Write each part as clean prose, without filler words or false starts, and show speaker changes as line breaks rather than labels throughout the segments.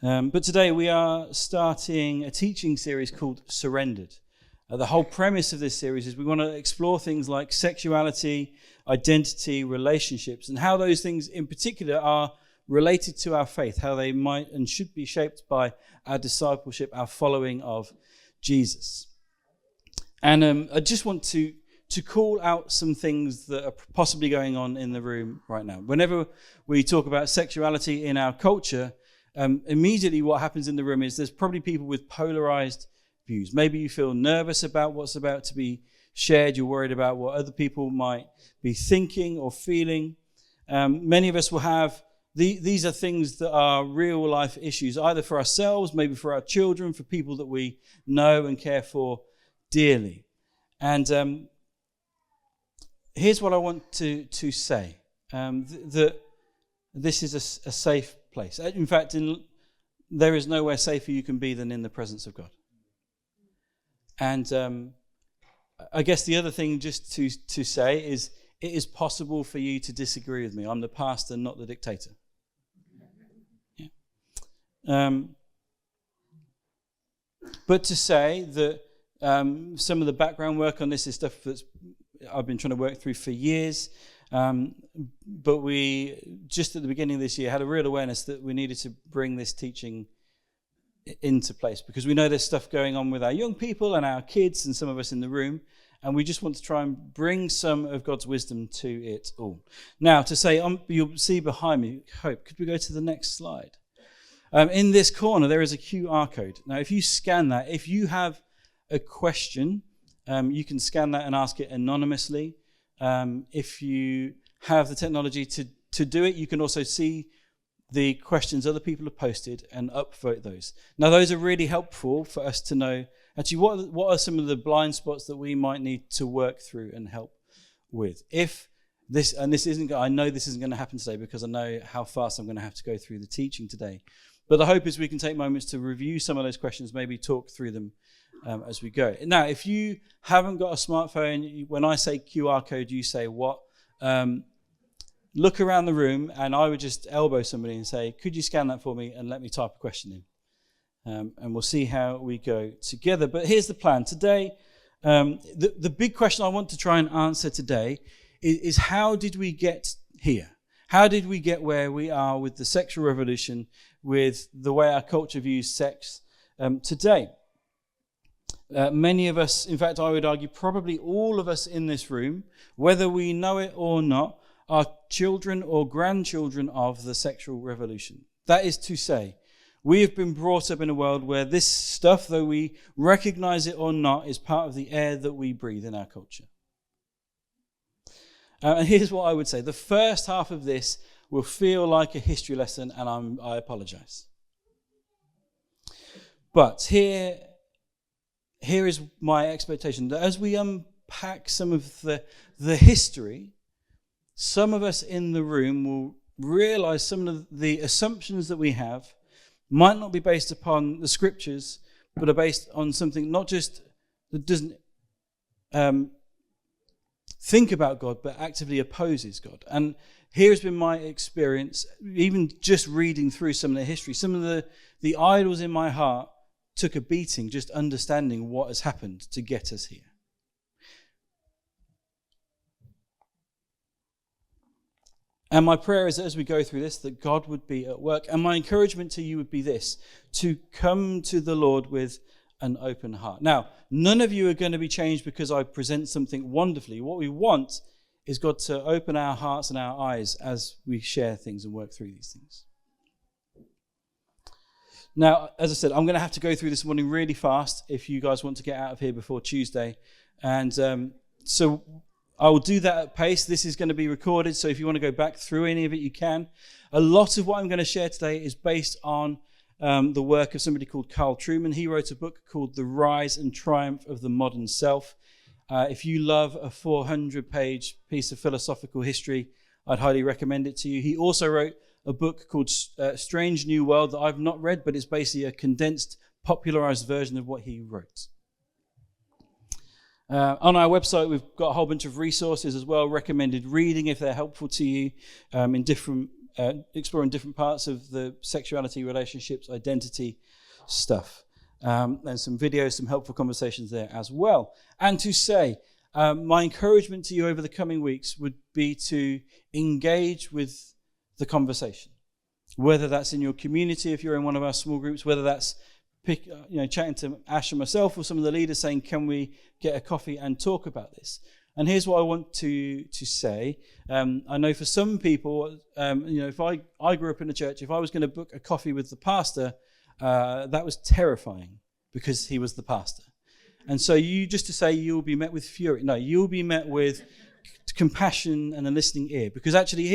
But today we are starting a teaching series called Surrendered. The whole premise of this series is we want to explore things like sexuality, identity, relationships, and how those things in particular are related to our faith, how they might and should be shaped by our discipleship, our following of Jesus. And I just want to call out some things that are possibly going on in the room right now. Whenever we talk about sexuality in our culture, immediately what happens in the room is there's probably people with polarized views. Maybe you feel nervous about what's about to be shared. You're worried about what other people might be thinking or feeling. Many of us will have these are things that are real life issues, either for ourselves, maybe for our children, for people that we know and care for dearly. And here's what I want to say, that this is a safe place. In fact, there is nowhere safer you can be than in the presence of God. And I guess the other thing just to say is it is possible for you to disagree with me. I'm the pastor, not the dictator. Yeah. But to say that some of the background work on this is stuff that's I've been trying to work through for years. But we, just at the beginning of this year, had a real awareness that we needed to bring this teaching into place because we know there's stuff going on with our young people and our kids and some of us in the room, and we just want to try and bring some of God's wisdom to it all. Now, to say, you'll see behind me, Hope, could we go to the next slide? In this corner, there is a QR code. Now, if you scan that, if you have a question, you can scan that and ask it anonymously. If you have the technology to do it, you can also see the questions other people have posted and upvote those. Now, those are really helpful for us to know, actually, what are some of the blind spots that we might need to work through and help with. If this, and this isn't, I know this isn't going to happen today because I know how fast I'm going to have to go through the teaching today. But the hope is we can take moments to review some of those questions, maybe talk through them as we go. Now, if you haven't got a smartphone, when I say QR code, you say what? Look around the room, and I would just elbow somebody and say, could you scan that for me and let me type a question in? And we'll see how we go together. But here's the plan. Today, the big question I want to try and answer today is how did we get here? How did we get where we are with the sexual revolution, with the way our culture views sex today? Many of us, in fact, I would argue probably all of us in this room, whether we know it or not, are children or grandchildren of the sexual revolution. That is to say, we have been brought up in a world where this stuff, though we recognize it or not, is part of the air that we breathe in our culture. And here's what I would say. The first half of this will feel like a history lesson, and I apologize. But here is my expectation, that as we unpack some of the history, some of us in the room will realize some of the assumptions that we have might not be based upon the scriptures, but are based on something not just that doesn't think about God, but actively opposes God. And here's been my experience, even just reading through some of the history. Some of the idols in my heart took a beating just understanding what has happened to get us here. And my prayer is that as we go through this, that God would be at work. And my encouragement to you would be this, to come to the Lord with an open heart. Now, none of you are going to be changed because I present something wonderfully. What we want is God to open our hearts and our eyes as we share things and work through these things. Now, as I said, I'm going to have to go through this morning really fast if you guys want to get out of here before Tuesday. And so I will do that at pace. This is going to be recorded, so if you want to go back through any of it, you can. A lot of what I'm going to share today is based on the work of somebody called Carl Trueman. He wrote a book called The Rise and Triumph of the Modern Self. If you love a 400-page piece of philosophical history, I'd highly recommend it to you. He also wrote a book called Strange New World that I've not read, but it's basically a condensed, popularized version of what he wrote. On our website, we've got a whole bunch of resources as well, recommended reading if they're helpful to you in different exploring different parts of the sexuality, relationships, identity stuff. And some videos, some helpful conversations there as well. And to say, my encouragement to you over the coming weeks would be to engage with the conversation, whether that's in your community, if you're in one of our small groups, whether that's chatting to Ash and myself or some of the leaders saying, can we get a coffee and talk about this? And here's what I want to say. I know for some people, if I grew up in a church, if I was going to book a coffee with the pastor, that was terrifying because he was the pastor. And so just to say you'll be met with fury. No, you'll be met with compassion and a listening ear. Because actually,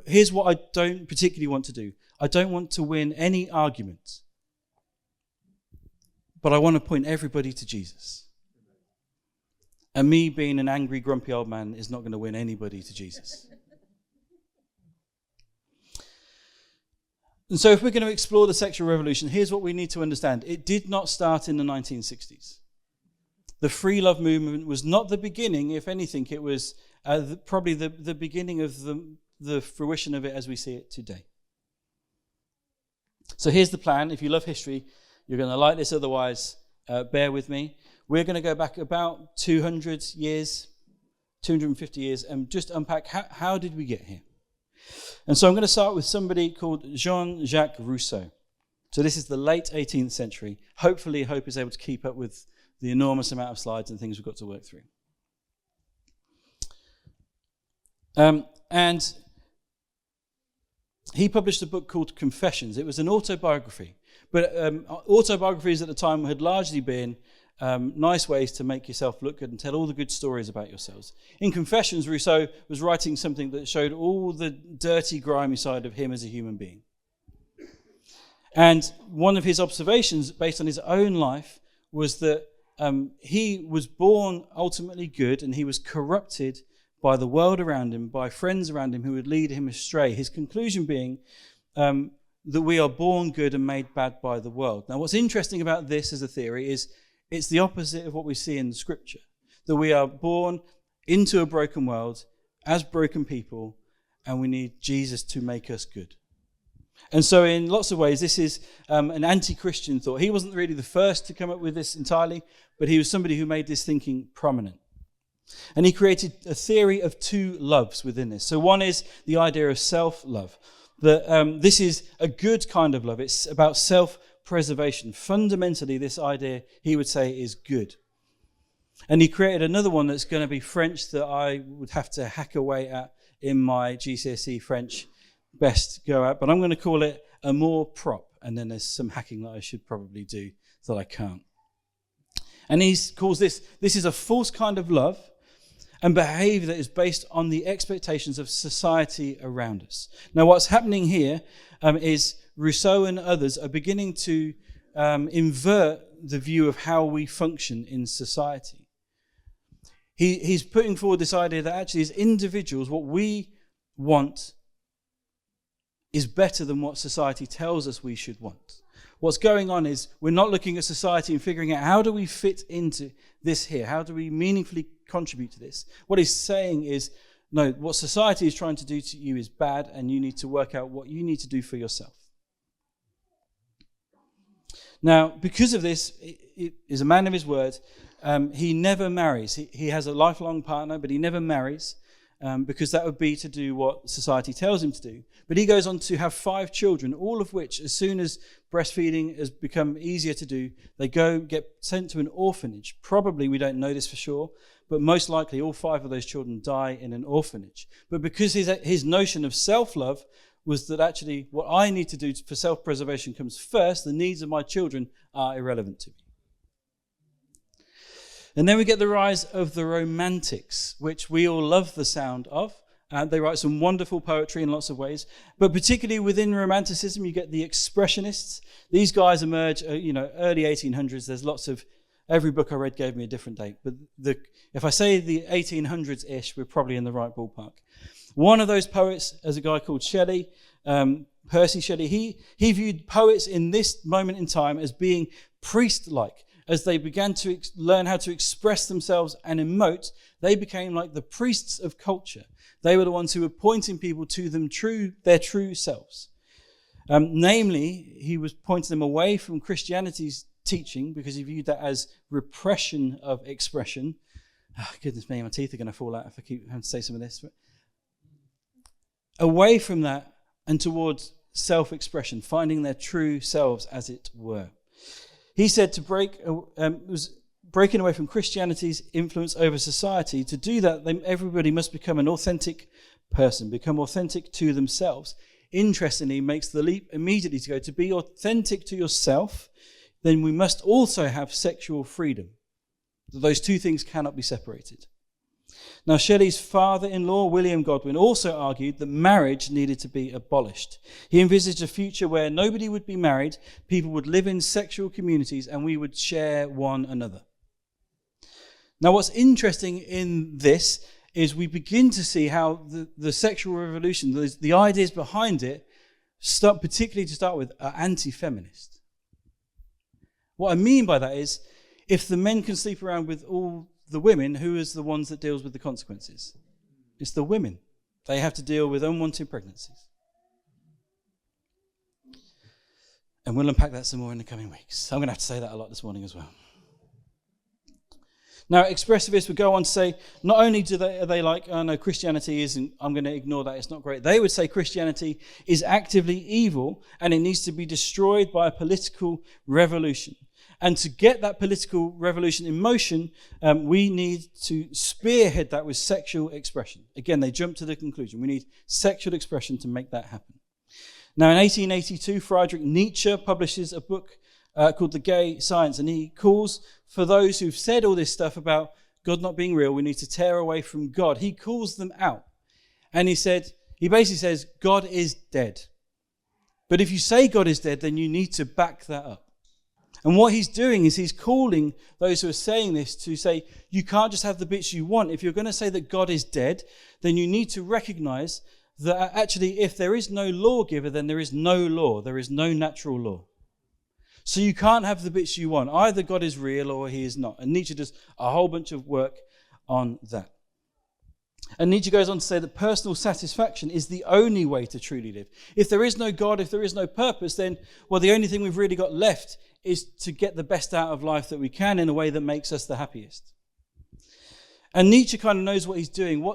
here's what I don't particularly want to do. I don't want to win any argument. But I want to point everybody to Jesus. And me being an angry, grumpy old man is not going to win anybody to Jesus. And so if we're going to explore the sexual revolution, here's what we need to understand. It did not start in the 1960s. The free love movement was not the beginning. If anything, it was probably the beginning of the fruition of it as we see it today. So here's the plan. If you love history, you're going to like this. Otherwise, bear with me. We're going to go back about 200 years, 250 years, and just unpack how did we get here. And so I'm going to start with somebody called Jean-Jacques Rousseau. So this is the late 18th century. Hopefully, Hope is able to keep up with the enormous amount of slides and things we've got to work through. And he published a book called Confessions. It was an autobiography. But autobiographies at the time had largely been nice ways to make yourself look good and tell all the good stories about yourselves. In Confessions, Rousseau was writing something that showed all the dirty, grimy side of him as a human being. And one of his observations, based on his own life, was that he was born ultimately good and he was corrupted by the world around him, by friends around him who would lead him astray. His conclusion being that we are born good and made bad by the world. Now, what's interesting about this as a theory is it's the opposite of what we see in the scripture, that we are born into a broken world as broken people, and we need Jesus to make us good. And so in lots of ways, this is an anti-Christian thought. He wasn't really the first to come up with this entirely, but he was somebody who made this thinking prominent. And he created a theory of two loves within this. So one is the idea of self-love. That this is a good kind of love. It's about self-preservation. Fundamentally, this idea, he would say, is good. And he created another one that's going to be French that I would have to hack away at in my GCSE French best go at. But I'm going to call it amour propre. And then there's some hacking that I should probably do that I can't. And he calls this is a false kind of love and behavior that is based on the expectations of society around us. Now, what's happening here is Rousseau and others are beginning to invert the view of how we function in society. He's putting forward this idea that actually as individuals, what we want is better than what society tells us we should want. What's going on is we're not looking at society and figuring out how do we fit into this here? How do we meaningfully contribute to this? What he's saying is, no, what society is trying to do to you is bad, and you need to work out what you need to do for yourself. Now, because of this, he is a man of his word. He never marries. He has a lifelong partner, but he never marries because that would be to do what society tells him to do. But he goes on to have 5 children, all of which, as soon as breastfeeding has become easier to do, they get sent to an orphanage. Probably, we don't know this for sure, but most likely all 5 of those children die in an orphanage. But because his notion of self-love was that actually what I need to do for self-preservation comes first, the needs of my children are irrelevant to me. And then we get the rise of the Romantics, which we all love the sound of. They write some wonderful poetry in lots of ways. But particularly within Romanticism, you get the Expressionists. These guys emerge, early 1800s. There's lots of, every book I read gave me a different date. But if I say the 1800s-ish, we're probably in the right ballpark. One of those poets is a guy called Shelley, Percy Shelley. He viewed poets in this moment in time as being priest-like. as they began to learn how to express themselves and emote, they became like the priests of culture. They were the ones who were pointing people to their true selves. Namely, he was pointing them away from Christianity's teaching, because he viewed that as repression of expression. Oh, goodness me, my teeth are going to fall out if I keep having to say some of this. But away from that and towards self-expression, finding their true selves, as it were. He said was breaking away from Christianity's influence over society. To do that, everybody must become an authentic person, become authentic to themselves. Interestingly, makes the leap immediately to go to be authentic to yourself. Then we must also have sexual freedom. Those two things cannot be separated. Now, Shelley's father-in-law, William Godwin, also argued that marriage needed to be abolished. He envisaged a future where nobody would be married, people would live in sexual communities, and we would share one another. Now, what's interesting in this is we begin to see how the sexual revolution, the ideas behind it, particularly to start with, are anti-feminist. What I mean by that is, if the men can sleep around with all the women, who is the ones that deals with the consequences? It's the women. They have to deal with unwanted pregnancies. And we'll unpack that some more in the coming weeks. I'm going to have to say that a lot this morning as well. Now, expressivists would go on to say, not only are they like, oh no, Christianity isn't, I'm going to ignore that, it's not great. They would say Christianity is actively evil and it needs to be destroyed by a political revolution. And to get that political revolution in motion, we need to spearhead that with sexual expression. Again, they jump to the conclusion. We need sexual expression to make that happen. Now, in 1882, Friedrich Nietzsche publishes a book called The Gay Science, and he calls for those who've said all this stuff about God not being real, we need to tear away from God. He calls them out. And he basically says, God is dead. But if you say God is dead, then you need to back that up. And what he's doing is he's calling those who are saying this to say, you can't just have the bits you want. If you're going to say that God is dead, then you need to recognize that actually if there is no lawgiver, then there is no law. There is no natural law. So you can't have the bits you want. Either God is real or he is not. And Nietzsche does a whole bunch of work on that. And Nietzsche goes on to say that personal satisfaction is the only way to truly live. If there is no God, if there is no purpose, then, well, the only thing we've really got left is to get the best out of life that we can in a way that makes us the happiest. And Nietzsche kind of knows what he's doing.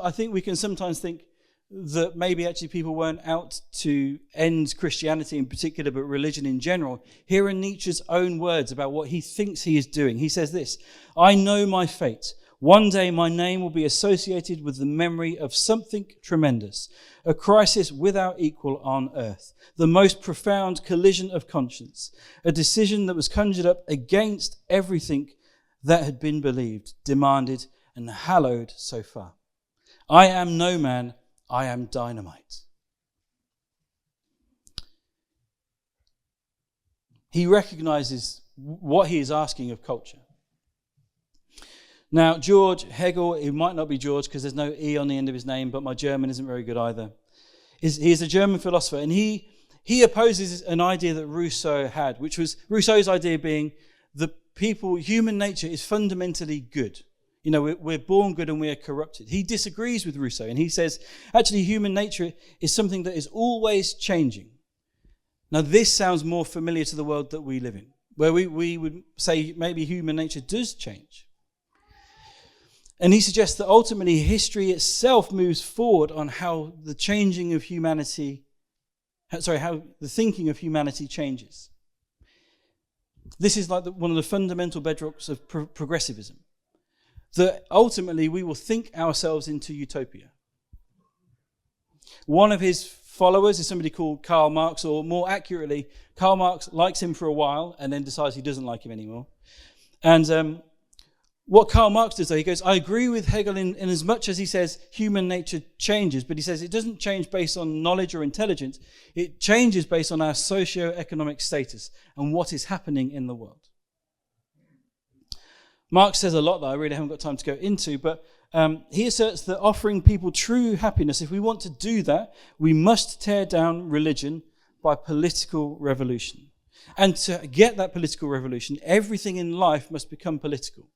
I think we can sometimes think that maybe actually people weren't out to end Christianity in particular, but religion in general. Here are Nietzsche's own words about what he thinks he is doing. He says this, I know my fate. One day my name will be associated with the memory of something tremendous, a crisis without equal on earth, the most profound collision of conscience, a decision that was conjured up against everything that had been believed, demanded, and hallowed so far. I am no man, I am dynamite. He recognizes what he is asking of culture. Now, George Hegel, he might not be George because there's no E on the end of his name, but my German isn't very good either. He is a German philosopher, and he opposes an idea that Rousseau had, which was Rousseau's idea being that human nature is fundamentally good. You know, we're born good and we are corrupted. He disagrees with Rousseau, and he says, actually, human nature is something that is always changing. Now, this sounds more familiar to the world that we live in, where we would say maybe human nature does change. And he suggests that ultimately history itself moves forward on how the thinking of humanity changes. This is like one of the fundamental bedrocks of progressivism. That ultimately we will think ourselves into utopia. One of his followers is somebody called Karl Marx, or more accurately, Karl Marx likes him for a while and then decides he doesn't like him anymore. And what Karl Marx does, though, he goes, I agree with Hegel in as much as he says human nature changes, but he says it doesn't change based on knowledge or intelligence. It changes based on our socio-economic status and what is happening in the world. Marx says a lot that I really haven't got time to go into, but he asserts that offering people true happiness, if we want to do that, we must tear down religion by political revolution. And to get that political revolution, everything in life must become political.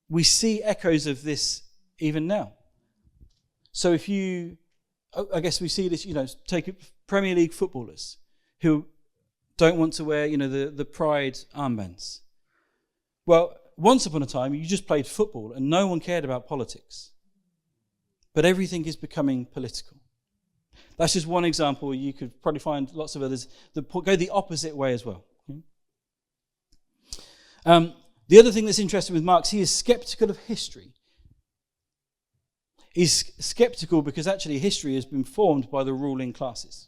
We see echoes of this even now. So I guess we see this, take Premier League footballers who don't want to wear, the pride armbands. Well, once upon a time, you just played football and no one cared about politics. But everything is becoming political. That's just one example. You could probably find lots of others that go the opposite way as well. The other thing that's interesting with Marx, he is skeptical of history. He's skeptical because actually history has been formed by the ruling classes.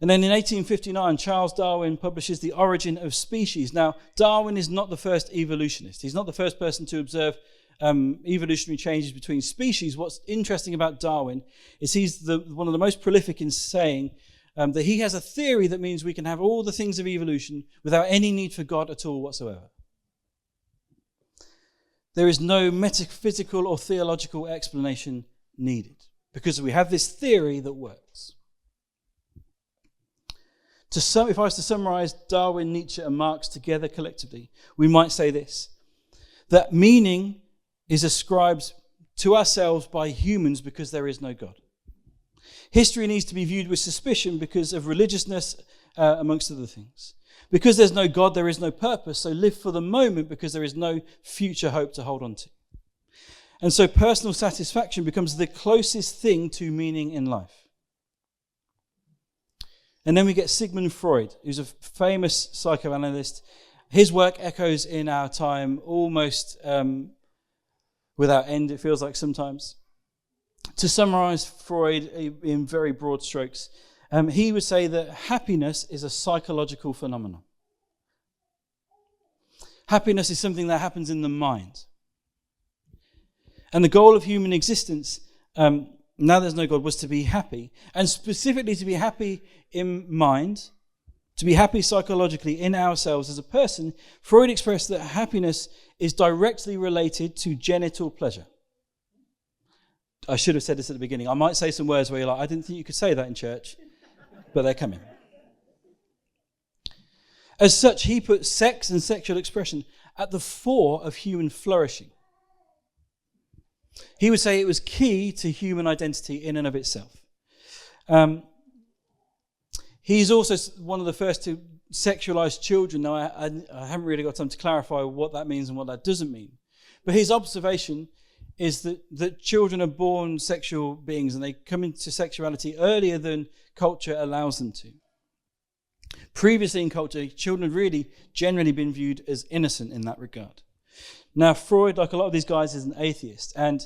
And then in 1859, Charles Darwin publishes The Origin of Species. Now, Darwin is not the first evolutionist. He's not the first person to observe evolutionary changes between species. What's interesting about Darwin is he's one of the most prolific in saying that he has a theory that means we can have all the things of evolution without any need for God at all whatsoever. There is no metaphysical or theological explanation needed because we have this theory that works. If I was to summarize Darwin, Nietzsche, and Marx together collectively, we might say this: that meaning is ascribed to ourselves by humans because there is no God. History needs to be viewed with suspicion because of religiousness, amongst other things. Because there's no God, there is no purpose, so live for the moment because there is no future hope to hold on to. And so personal satisfaction becomes the closest thing to meaning in life. And then we get Sigmund Freud, who's a famous psychoanalyst. His work echoes in our time almost without end, it feels like sometimes. To summarize Freud in very broad strokes, he would say that happiness is a psychological phenomenon. Happiness is something that happens in the mind. And the goal of human existence, now there's no God, was to be happy. And specifically to be happy in mind, to be happy psychologically in ourselves as a person. Freud expressed that happiness is directly related to genital pleasure. I should have said this at the beginning. I might say some words where you're like, I didn't think you could say that in church, but they're coming. As such, he put sex and sexual expression at the fore of human flourishing. He would say it was key to human identity in and of itself. He's also one of the first to sexualize children. Now, I haven't really got time to clarify what that means and what that doesn't mean. But his observation is that children are born sexual beings and they come into sexuality earlier than culture allows them to. Previously in culture, children have really generally been viewed as innocent in that regard. Now, Freud, like a lot of these guys, is an atheist, and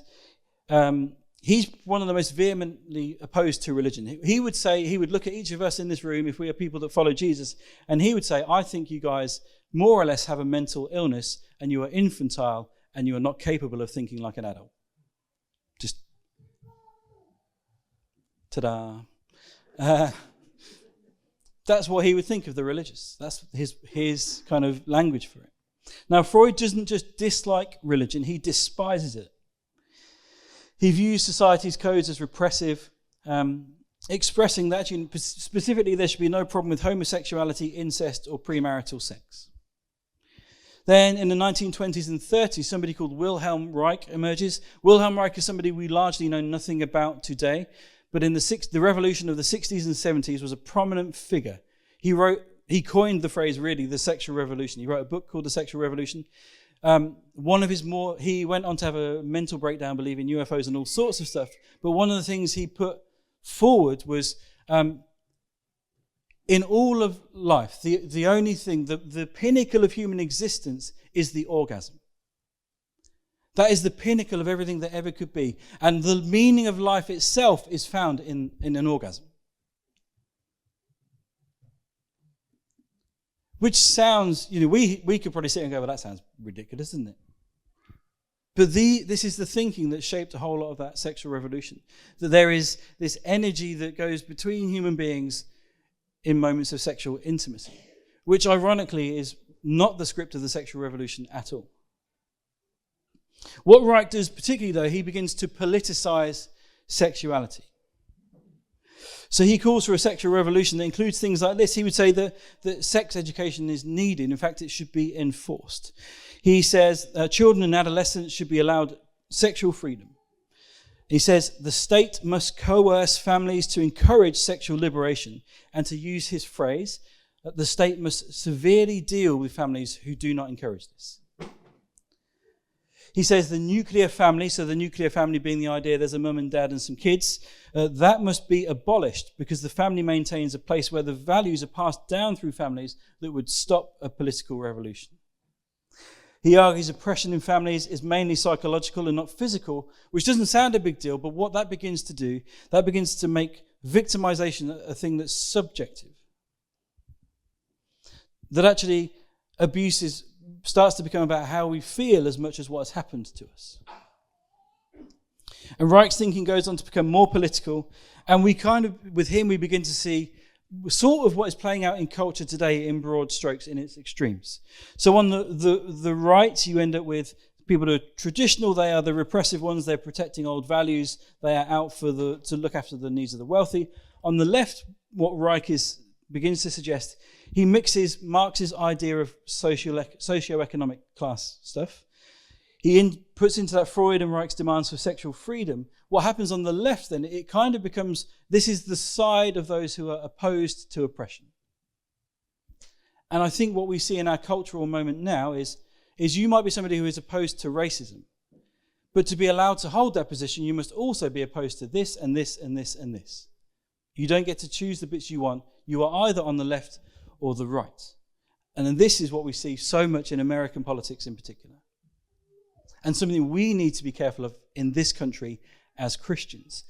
he's one of the most vehemently opposed to religion. He would say, he would look at each of us in this room, if we are people that follow Jesus, and he would say, I think you guys more or less have a mental illness, and you are infantile, and you are not capable of thinking like an adult. Just, ta-da. That's what he would think of the religious. That's his kind of language for it. Now, Freud doesn't just dislike religion, he despises it. He views society's codes as repressive, expressing that specifically there should be no problem with homosexuality, incest, or premarital sex. Then in the 1920s and 30s, somebody called Wilhelm Reich emerges. Wilhelm Reich is somebody we largely know nothing about today, but in the revolution of the 60s and 70s was a prominent figure. He coined the phrase, really, the sexual revolution. He wrote a book called The Sexual Revolution. He went on to have a mental breakdown, believing UFOs and all sorts of stuff. But one of the things he put forward was, in all of life, the only thing, the pinnacle of human existence is the orgasm. That is the pinnacle of everything that ever could be. And the meaning of life itself is found in an orgasm. Which sounds, we could probably sit and go, well, that sounds ridiculous, isn't it? But this is the thinking that shaped a whole lot of that sexual revolution. That there is this energy that goes between human beings in moments of sexual intimacy, which ironically is not the script of the sexual revolution at all. What Reich does particularly, though, he begins to politicize sexuality. So he calls for a sexual revolution that includes things like this. He would say that sex education is needed. In fact, it should be enforced. He says children and adolescents should be allowed sexual freedom. He says the state must coerce families to encourage sexual liberation. And to use his phrase, the state must severely deal with families who do not encourage this. He says the nuclear family, so the nuclear family being the idea there's a mum and dad and some kids, that must be abolished because the family maintains a place where the values are passed down through families that would stop a political revolution. He argues oppression in families is mainly psychological and not physical, which doesn't sound a big deal, but what that begins to do, that begins to make victimization a thing that's subjective. That actually abuse starts to become about how we feel as much as what has happened to us. And Reich's thinking goes on to become more political, and we with him, we begin to see sort of what is playing out in culture today in broad strokes in its extremes. So on the right, you end up with people who are traditional, they are the repressive ones, they're protecting old values, they are out to look after the needs of the wealthy. On the left, what Reich begins to suggest, he mixes Marx's idea of socio-economic class stuff. He puts into that Freud and Reich's demands for sexual freedom. What happens on the left then, it kind of becomes, this is the side of those who are opposed to oppression. And I think what we see in our cultural moment now is you might be somebody who is opposed to racism. But to be allowed to hold that position, you must also be opposed to this and this and this and this. You don't get to choose the bits you want. You are either on the left or the right. And then this is what we see so much in American politics in particular. And something we need to be careful of in this country as Christians.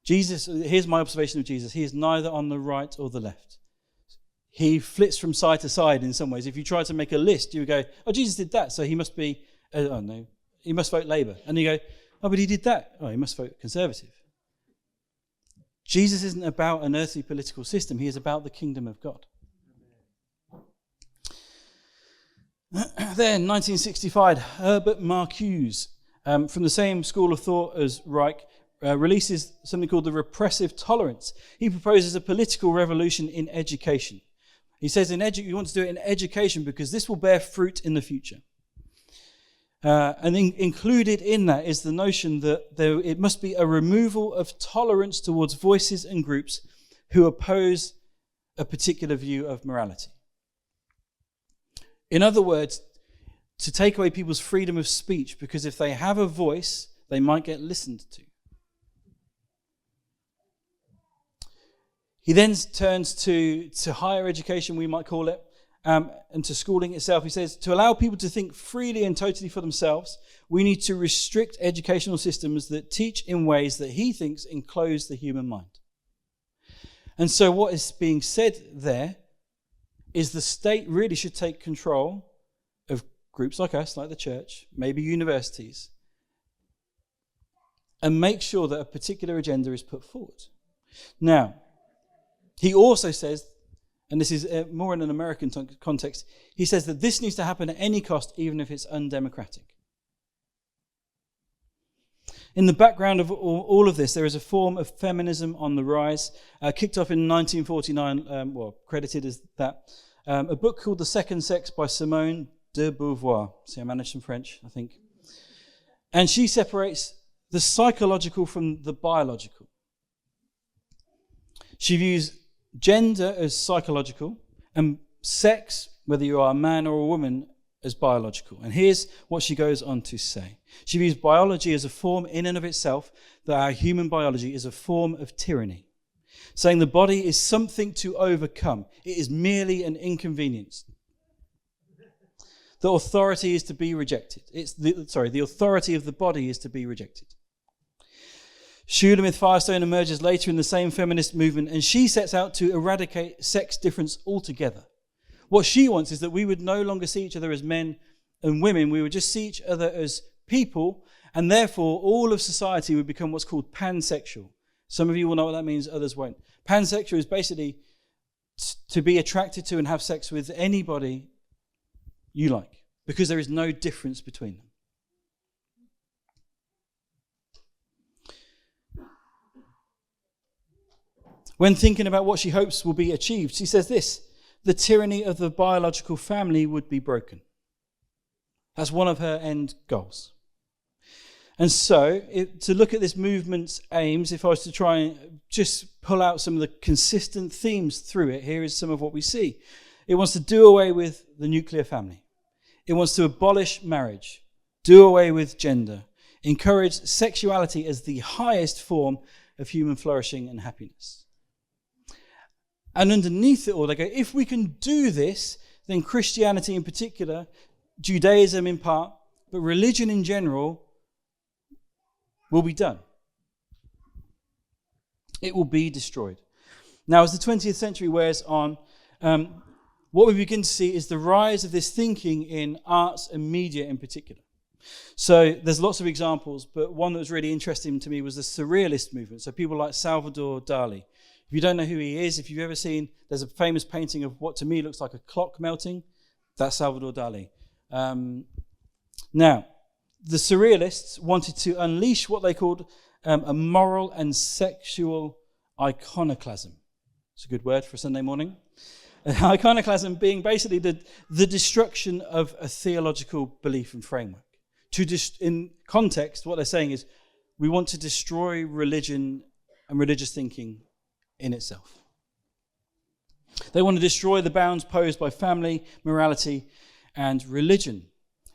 Jesus, here's my observation of Jesus. He is neither on the right or the left. He flits from side to side in some ways. If you try to make a list, you would go, oh, Jesus did that, so he must be, oh no, he must vote Labour. And you go, oh, but he did that. Oh, he must vote Conservative. Jesus isn't about an earthly political system. He is about the kingdom of God. Then, 1965, Herbert Marcuse, from the same school of thought as Reich, releases something called the repressive tolerance. He proposes a political revolution in education. He says you want to do it in education because this will bear fruit in the future. And included in that is the notion that it must be a removal of tolerance towards voices and groups who oppose a particular view of morality. In other words, to take away people's freedom of speech, because if they have a voice, they might get listened to. He then turns to higher education, we might call it, and to schooling itself. He says, to allow people to think freely and totally for themselves, we need to restrict educational systems that teach in ways that he thinks enclose the human mind. And so what is being said there is the state really should take control of groups like us, like the church, maybe universities, and make sure that a particular agenda is put forward. Now, he also says, and this is more in an American context, he says that this needs to happen at any cost, even if it's undemocratic. In the background of all of this, there is a form of feminism on the rise, kicked off in 1949, credited as that, a book called The Second Sex by Simone de Beauvoir. See, I managed some French, I think. And she separates the psychological from the biological. She views gender as psychological and sex, whether you are a man or a woman, as biological. And here's what she goes on to say. She views biology as a form in and of itself, that our human biology is a form of tyranny, saying the body is something to overcome. It is merely an inconvenience. The authority is to be rejected. The authority of the body is to be rejected. Shulamith Firestone emerges later in the same feminist movement, and she sets out to eradicate sex difference altogether. What she wants is that we would no longer see each other as men and women. We would just see each other as people, and therefore all of society would become what's called pansexual. Some of you will know what that means, others won't. Pansexual is basically to be attracted to and have sex with anybody you like, because there is no difference between them. When thinking about what she hopes will be achieved, she says this: the tyranny of the biological family would be broken. That's one of her end goals. And so, to look at this movement's aims, if I was to try and just pull out some of the consistent themes through it, here is some of what we see. It wants to do away with the nuclear family. It wants to abolish marriage, do away with gender, encourage sexuality as the highest form of human flourishing and happiness. And underneath it all, they go, if we can do this, then Christianity in particular, Judaism in part, but religion in general, will be done. It will be destroyed. Now, as the 20th century wears on, what we begin to see is the rise of this thinking in arts and media in particular. So there's lots of examples, but one that was really interesting to me was the Surrealist movement. So people like Salvador Dali. If you don't know who he is, if you've ever seen, there's a famous painting of what to me looks like a clock melting. That's Salvador Dali. Now, the Surrealists wanted to unleash what they called a moral and sexual iconoclasm. It's a good word for a Sunday morning. Iconoclasm being basically the destruction of a theological belief and framework. In context, what they're saying is we want to destroy religion and religious thinking in itself. They want to destroy the bounds posed by family, morality, and religion.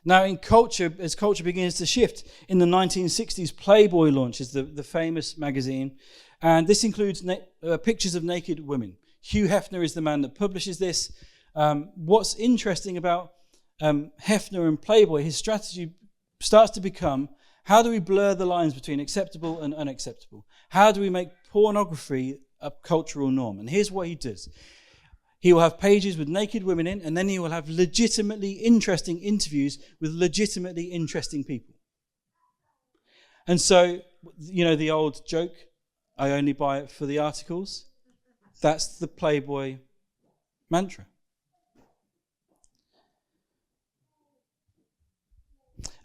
Now, in culture, as culture begins to shift, in the 1960s, Playboy launches the famous magazine, and this includes pictures of naked women. Hugh Hefner is the man that publishes this. What's interesting about Hefner and Playboy, his strategy starts to become, how do we blur the lines between acceptable and unacceptable? How do we make pornography a cultural norm? And here's what he does. He will have pages with naked women in, and then he will have legitimately interesting interviews with legitimately interesting people. And so, you know, the old joke, I only buy it for the articles. That's the Playboy mantra.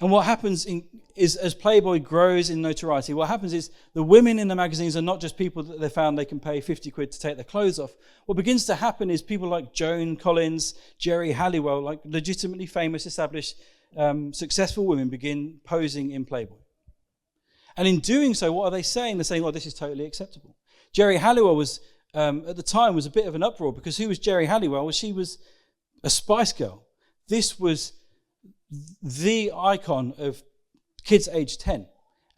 And what happens is as Playboy grows in notoriety, what happens is the women in the magazines are not just people that they found they can pay 50 quid to take their clothes off. What begins to happen is people like Joan Collins, Jerry Halliwell, like legitimately famous, established, successful women begin posing in Playboy. And in doing so, what are they saying? They're saying, oh, this is totally acceptable. Jerry Halliwell was, at the time, was a bit of an uproar because who was Jerry Halliwell? Well, she was a Spice Girl. This was the icon of kids aged 10.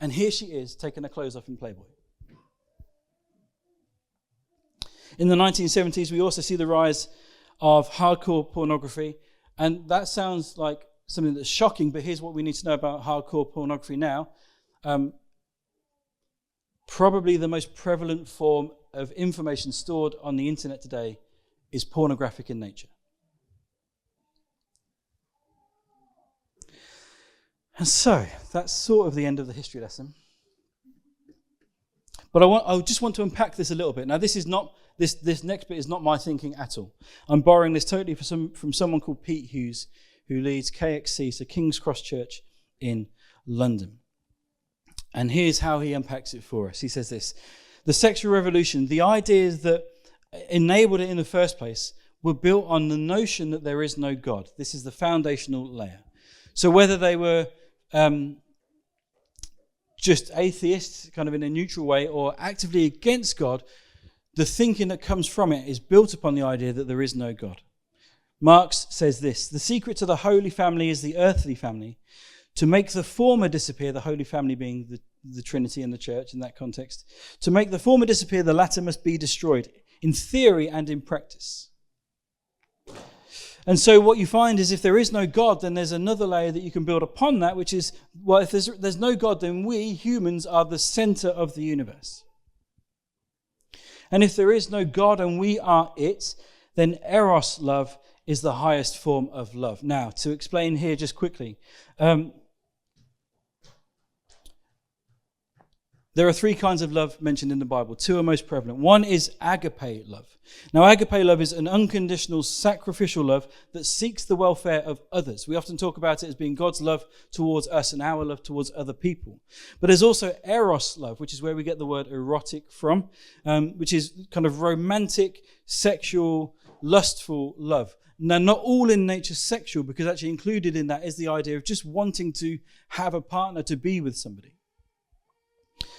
And here she is taking her clothes off in Playboy. In the 1970s, we also see the rise of hardcore pornography. And that sounds like something that's shocking, but here's what we need to know about hardcore pornography now. Probably the most prevalent form of information stored on the internet today is pornographic in nature. And so, that's sort of the end of the history lesson. But I just want to unpack this a little bit. Now, this next bit is not my thinking at all. I'm borrowing this totally from someone called Pete Hughes, who leads KXC, so King's Cross Church in London. And here's how he unpacks it for us. He says this: the sexual revolution, the ideas that enabled it in the first place, were built on the notion that there is no God. This is the foundational layer. So whether they were just atheists, kind of in a neutral way, or actively against God, the thinking that comes from it is built upon the idea that there is no God. Marx says this: the secret to the Holy Family is the earthly family. To make the former disappear, the Holy Family being the Trinity and the Church in that context, to make the former disappear, the latter must be destroyed, in theory and in practice. And so what you find is if there is no God, then there's another layer that you can build upon that, which is, well, if there's no God, then we, humans, are the center of the universe. And if there is no God and we are it, then eros love is the highest form of love. Now, to explain here just quickly, There are three kinds of love mentioned in the Bible. Two are most prevalent. One is agape love. Now, agape love is an unconditional, sacrificial love that seeks the welfare of others. We often talk about it as being God's love towards us and our love towards other people. But there's also eros love, which is where we get the word erotic from, which is kind of romantic, sexual, lustful love. Now, not all in nature sexual, because actually included in that is the idea of just wanting to have a partner to be with somebody.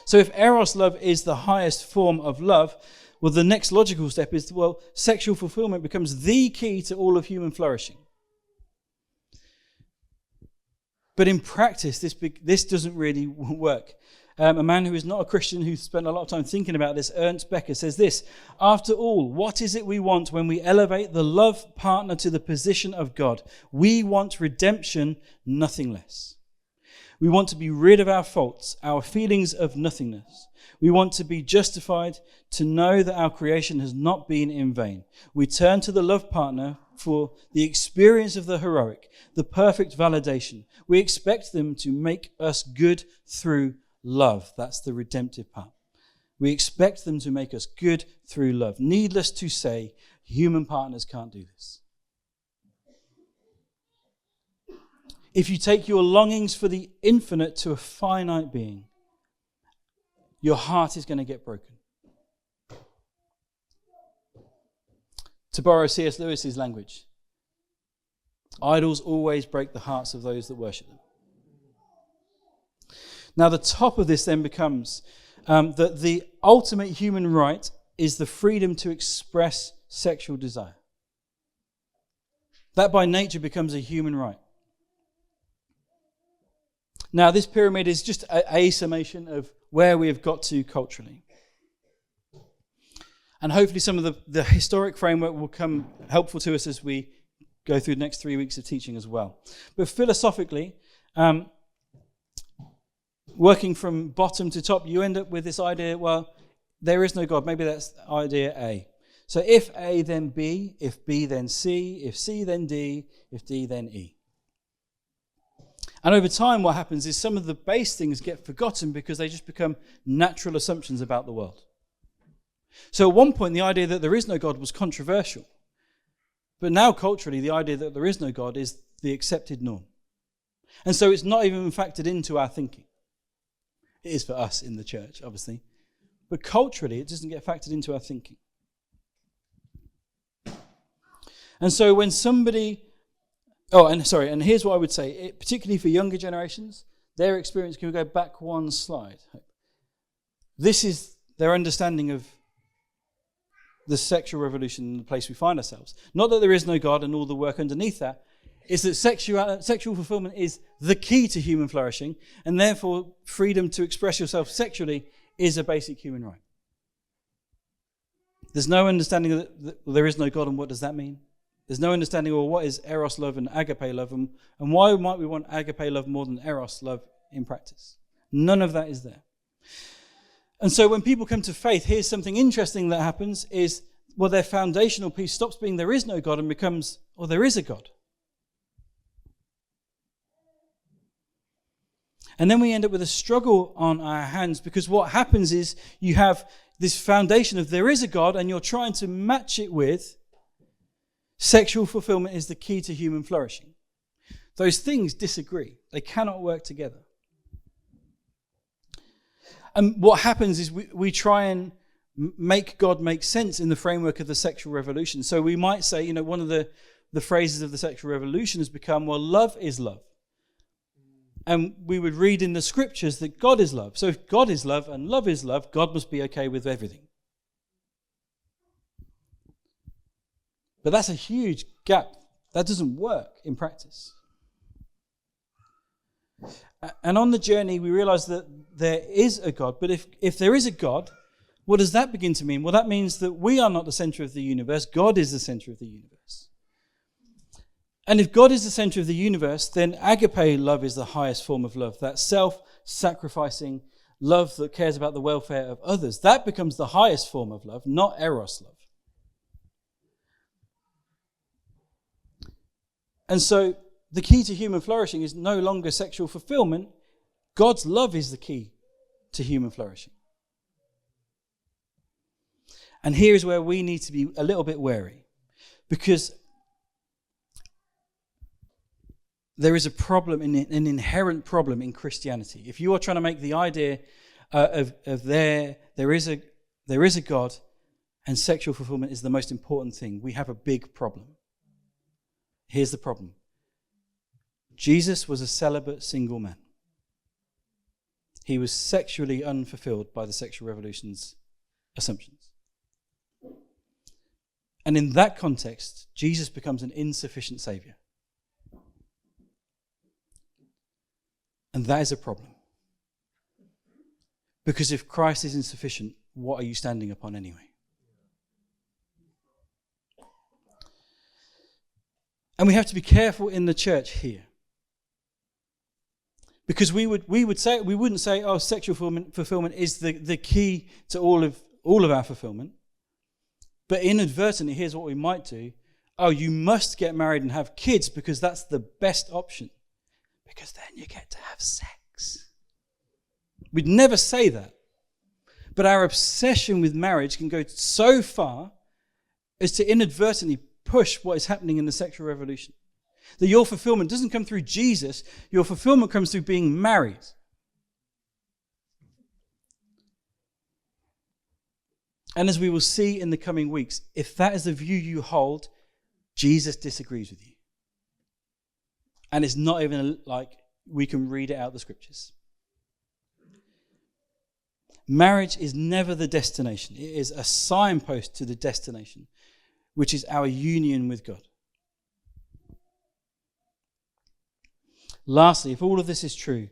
So if eros love is the highest form of love, well, the next logical step is, well, sexual fulfillment becomes the key to all of human flourishing. But in practice, this doesn't really work. A man who is not a Christian, who spent a lot of time thinking about this, Ernst Becker, says this: after all, what is it we want when we elevate the love partner to the position of God? We want redemption, nothing less. We want to be rid of our faults, our feelings of nothingness. We want to be justified, to know that our creation has not been in vain. We turn to the love partner for the experience of the heroic, the perfect validation. We expect them to make us good through love. That's the redemptive part. We expect them to make us good through love. Needless to say, human partners can't do this. If you take your longings for the infinite to a finite being, your heart is going to get broken. To borrow C.S. Lewis's language, idols always break the hearts of those that worship them. Now, the top of this then becomes that the ultimate human right is the freedom to express sexual desire. That by nature becomes a human right. Now, this pyramid is just a summation of where we have got to culturally. And hopefully some of the historic framework will come helpful to us as we go through the next 3 weeks of teaching as well. But philosophically, working from bottom to top, you end up with this idea, well, there is no God. Maybe that's idea A. So if A, then B. If B, then C. If C, then D. If D, then E. And over time, what happens is some of the base things get forgotten because they just become natural assumptions about the world. So at one point, the idea that there is no God was controversial. But now, culturally, the idea that there is no God is the accepted norm. And so it's not even factored into our thinking. It is for us in the church, obviously. But culturally, it doesn't get factored into our thinking. And so when somebody... and here's what I would say, particularly for younger generations, their experience, can we go back one slide? This is their understanding of the sexual revolution and the place we find ourselves. Not that there is no God and all the work underneath that, it's that sexual fulfillment is the key to human flourishing, and therefore freedom to express yourself sexually is a basic human right. There's no understanding that there is no God, and what does that mean? There's no understanding of what is eros love and agape love, and why might we want agape love more than eros love in practice? None of that is there. And so when people come to faith, here's something interesting that happens is, well, their foundational piece stops being there is no God and becomes, well, there is a God. And then we end up with a struggle on our hands, because what happens is you have this foundation of there is a God and you're trying to match it with sexual fulfillment is the key to human flourishing. Those things disagree. They cannot work together. And what happens is we try and make God make sense in the framework of the sexual revolution. So we might say, one of the phrases of the sexual revolution has become, well, love is love. And we would read in the scriptures that God is love. So if God is love and love is love, God must be okay with everything. But that's a huge gap. That doesn't work in practice. And on the journey, we realize that there is a God. But if there is a God, what does that begin to mean? Well, that means that we are not the center of the universe. God is the center of the universe. And if God is the center of the universe, then agape love is the highest form of love. That self-sacrificing love that cares about the welfare of others. That becomes the highest form of love, not eros love. And so the key to human flourishing is no longer sexual fulfillment. God's love is the key to human flourishing. And here is where we need to be a little bit wary, because there is a problem, an inherent problem in Christianity. If you are trying to make the idea of there is a God and sexual fulfillment is the most important thing, we have a big problem. Here's the problem. Jesus was a celibate single man. He was sexually unfulfilled by the sexual revolution's assumptions. And in that context, Jesus becomes an insufficient saviour. And that is a problem. Because if Christ is insufficient, what are you standing upon anyway? And we have to be careful in the church here. Because we wouldn't say, oh, sexual fulfillment is the key to all of our fulfillment. But inadvertently, here's what we might do. Oh, you must get married and have kids because that's the best option. Because then you get to have sex. We'd never say that. But our obsession with marriage can go so far as to inadvertently push what is happening in the sexual revolution. That your fulfillment doesn't come through Jesus, your fulfillment comes through being married. And as we will see in the coming weeks, if that is the view you hold, Jesus disagrees with you. And it's not even like we can read it out the scriptures. Marriage is never the destination. It is a signpost to the destination, which is our union with God. Lastly, if all of this is true,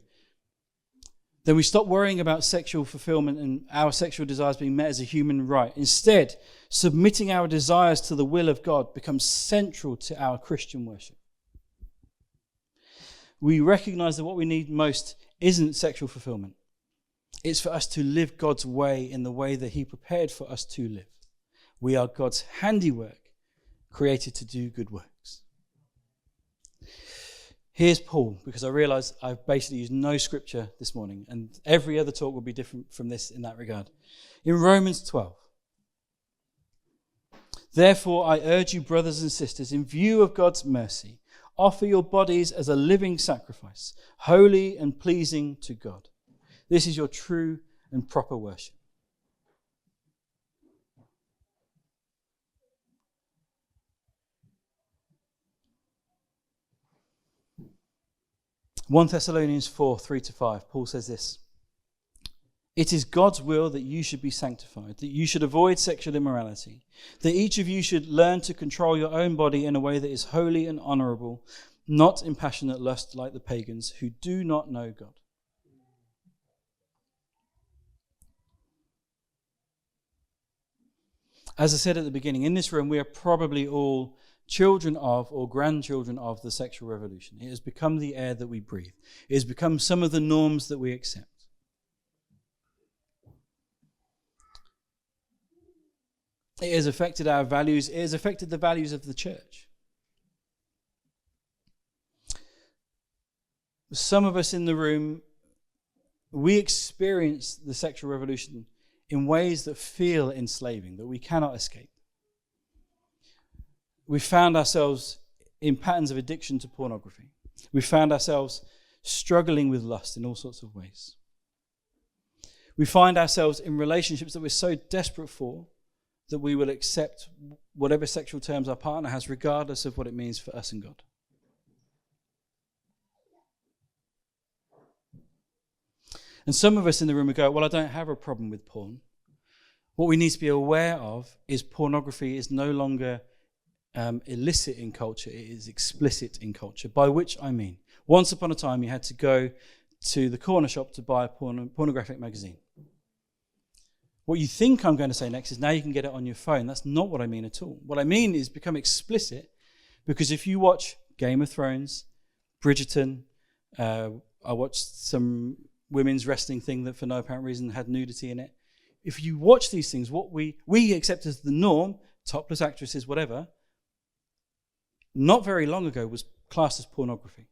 then we stop worrying about sexual fulfillment and our sexual desires being met as a human right. Instead, submitting our desires to the will of God becomes central to our Christian worship. We recognize that what we need most isn't sexual fulfillment. It's for us to live God's way in the way that he prepared for us to live. We are God's handiwork, created to do good works. Here's Paul, because I realize I've basically used no scripture this morning, and every other talk will be different from this in that regard. In Romans 12, therefore I urge you, brothers and sisters, in view of God's mercy, offer your bodies as a living sacrifice, holy and pleasing to God. This is your true and proper worship. (1 Thessalonians 4, 3-5), Paul says this: it is God's will that you should be sanctified, that you should avoid sexual immorality, that each of you should learn to control your own body in a way that is holy and honourable, not in passionate lust like the pagans who do not know God. As I said at the beginning, in this room we are probably all children of or grandchildren of the sexual revolution. It has become the air that we breathe. It has become some of the norms that we accept. It has affected our values. It has affected the values of the church. Some of us in the room, we experience the sexual revolution in ways that feel enslaving, that we cannot escape. We found ourselves in patterns of addiction to pornography. We found ourselves struggling with lust in all sorts of ways. We find ourselves in relationships that we're so desperate for that we will accept whatever sexual terms our partner has, regardless of what it means for us and God. And some of us in the room would go, well, I don't have a problem with porn. What we need to be aware of is pornography is no longer illicit in culture, it is explicit in culture, by which I mean, once upon a time you had to go to the corner shop to buy a pornographic magazine. What you think I'm going to say next is now you can get it on your phone. That's not what I mean at all. What I mean is become explicit, because if you watch Game of Thrones, Bridgerton, I watched some women's wrestling thing that for no apparent reason had nudity in it. If you watch these things, what we accept as the norm, topless actresses, whatever, not very long ago was classed as pornography.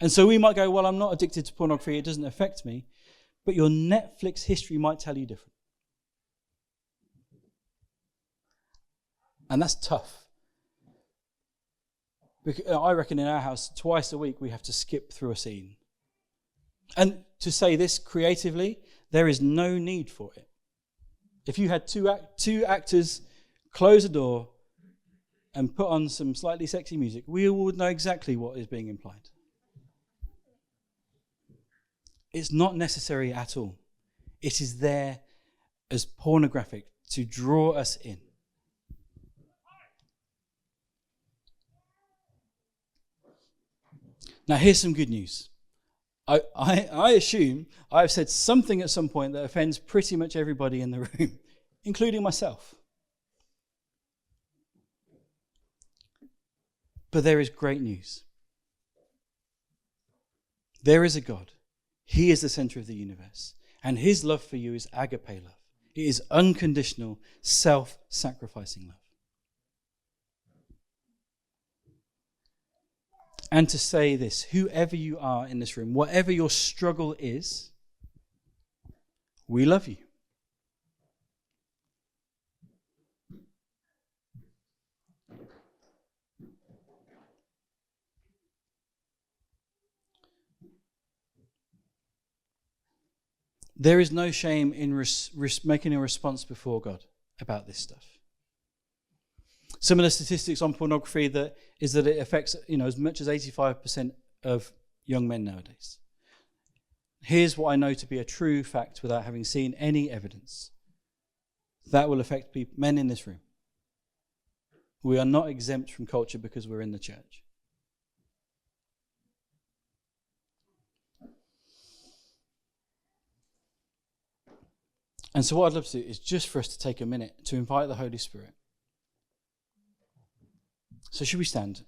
And so we might go, well, I'm not addicted to pornography, it doesn't affect me. but your Netflix history might tell you different. And that's tough. Because I reckon in our house, twice a week, we have to skip through a scene. And to say this creatively, there is no need for it. If you had two actors close a door and put on some slightly sexy music, we all would know exactly what is being implied. It's not necessary at all. It is there as pornographic to draw us in. Now, here's some good news. I assume I've said something at some point that offends pretty much everybody in the room, including myself. But there is great news. There is a God. He is the center of the universe. And his love for you is agape love. It is unconditional, self-sacrificing love. And to say this, whoever you are in this room, whatever your struggle is, we love you. There is no shame in making a response before God about this stuff. Some of the statistics on pornography is that it affects, as much as 85% of young men nowadays. Here's what I know to be a true fact without having seen any evidence. That will affect men in this room. We are not exempt from culture because we're in the church. And so what I'd love to do is just for us to take a minute to invite the Holy Spirit. So should we stand?